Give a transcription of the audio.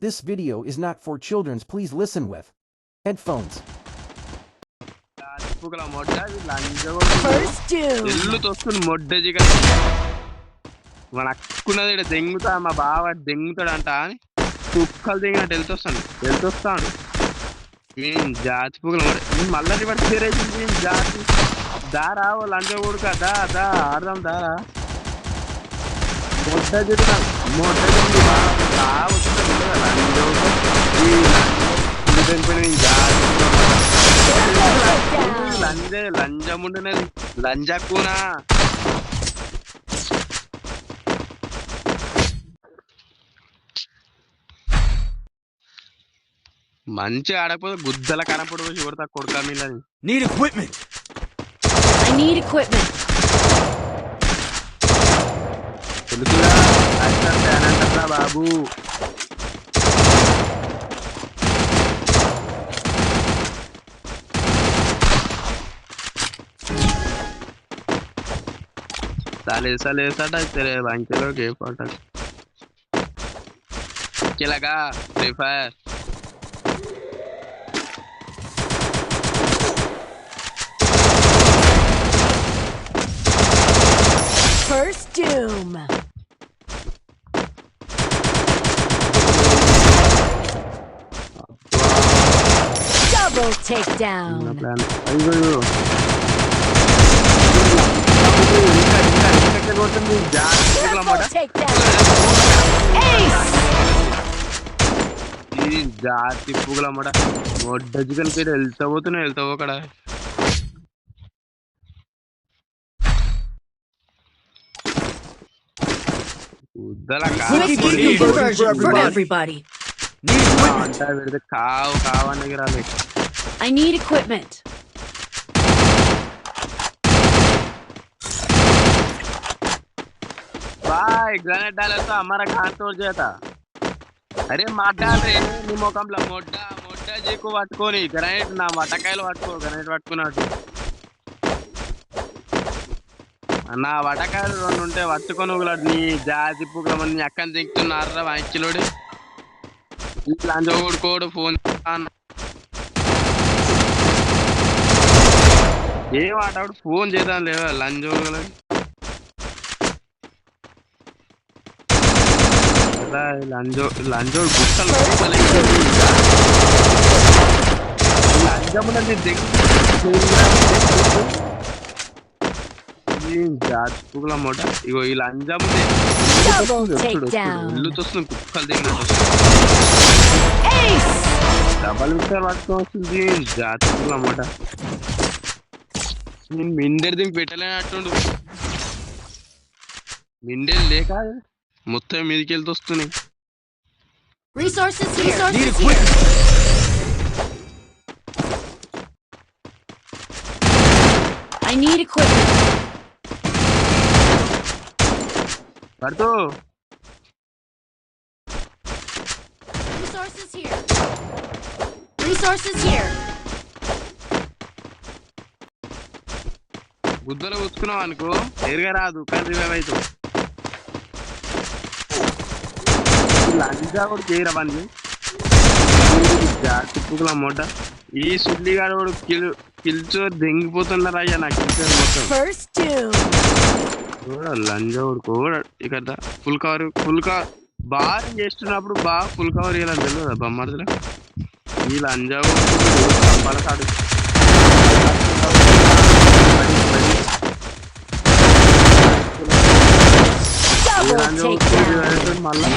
This video is not for children. Please listen with headphones. First doom. మనక్కున్నది ఇక్కడ దెంగుతా మా బావ దెంగుతాడు అంట అని కుక్కలు దిగినట్టు వెళ్తొస్తాడు జాతి పుగలు మళ్ళీ రివర్స్ చేరేసింది జాతి దారా ఓ లంచ కొడుక దా దా ఆడదాం దారా మొట్ట చెట్టు మొట్ట చెట్టు లంజే లంజం ఉంటున్నది లంజక్కునా మంచి ఆడకపోతే గుద్దల కనపడు పోసి కొడతా కొడుకా మీలని Need equipment. I need equipment. తెలుసురా అనంతరా బాబు साले साले सटा तेरे बैंक लोग के फोटो क्या लगा free fire First doom. Double takedown. plan ayo Triple takedown. Ace. ఈ జాతి పుగలమ్మడ మొడ్డజికల్ కేడు వెళ్తావు అక్కడ ఉద్దల Conversion for everybody. Need equipment. పెడితే కావని రాలే I need equipment. भाई ग्रेनेड डाले तो हमारा कान तोड़ जाता अरे माटा रे नी मोकंला मोड्डा मोड्डा जी को పట్టుకొని గ్రెనేడ్ నా వటకాయలు పట్టుకో గ్రెనేడ్ పట్టుకున్నాడు నా వటకాయలు రెండు ఉంటే పట్టుకొని ఊగులాడు నీ జాతి పుగల నీ అక్కని దింకుతున్నారా వాయికిలోడు లంజోడు కోడు ఫోన్ ఏం ఆటాడు ఫోన్ చేద్దాం లేవా లంజోడు లంజోడు గుట్టలు లంజమున్నది జాతి పుగల మూట ఇగో ఈ లంజముంది ఇల్లు వస్తుంది కుక్కలు దిగినట్టు Ace. డబల్ విక్టర్ పట్టుకొని వస్తుంది జాతి పుగల మూట నేను మిండెర్ దింగి పెట్టలేనట్టుండు మిండెర్ లేక మొత్తం మీదకి వెళ్తూ వస్తున్నాయి Resources here. Need Resources here. equipment. I need equipment. పడుతూ Resources here. Resources here. గుద్దలో కూర్చుకున్నావు అనుకో ఎరుగా రాదు కానీ రివైవ్ అవుతావు లంజా కూడా చేయరా పని జాతి పుగల మూట ఈ సుల్లిగాడు కూడా కిల్చో దెంగిపోతున్నారు అయ్యా నాకు కిల్చర్ మొత్తం First doom. కూడా లంజా కూడా ఇక్కడ ఫుల్ కవర్ బాగా చేస్తున్నప్పుడు బాగా ఫుల్ కవర్ ఇవ్వాలని తెలియదు బొమ్మర్దులో ఈ లంజా పలకాడు Double takedown. మళ్ళా